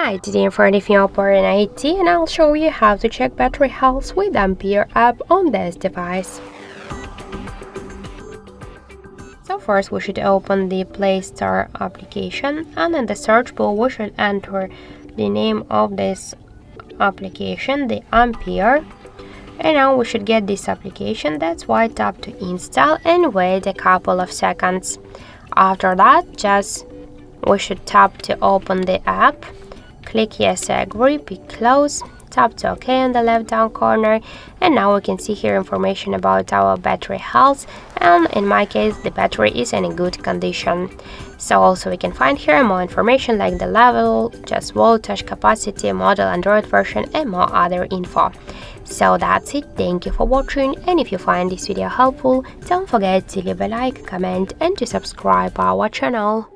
Hi, today I'm for OPPO Reno 80 and I'll show you how to check battery health with Ampere app on this device. So first we should open the Play Store application, and in the search bar we should enter the name of this application, the Ampere. And now we should get this application. That's why tap to install and wait a couple of seconds. After that, we should tap to open the app. Click yes, I agree, pick close, tap to OK in the left down corner, and now we can see here information about our battery health, and in my case the battery is in a good condition. So also we can find here more information like the level, just voltage, capacity, model, Android version, and more other info. So that's it, thank you for watching, and if you find this video helpful, don't forget to leave a like, comment and to subscribe our channel.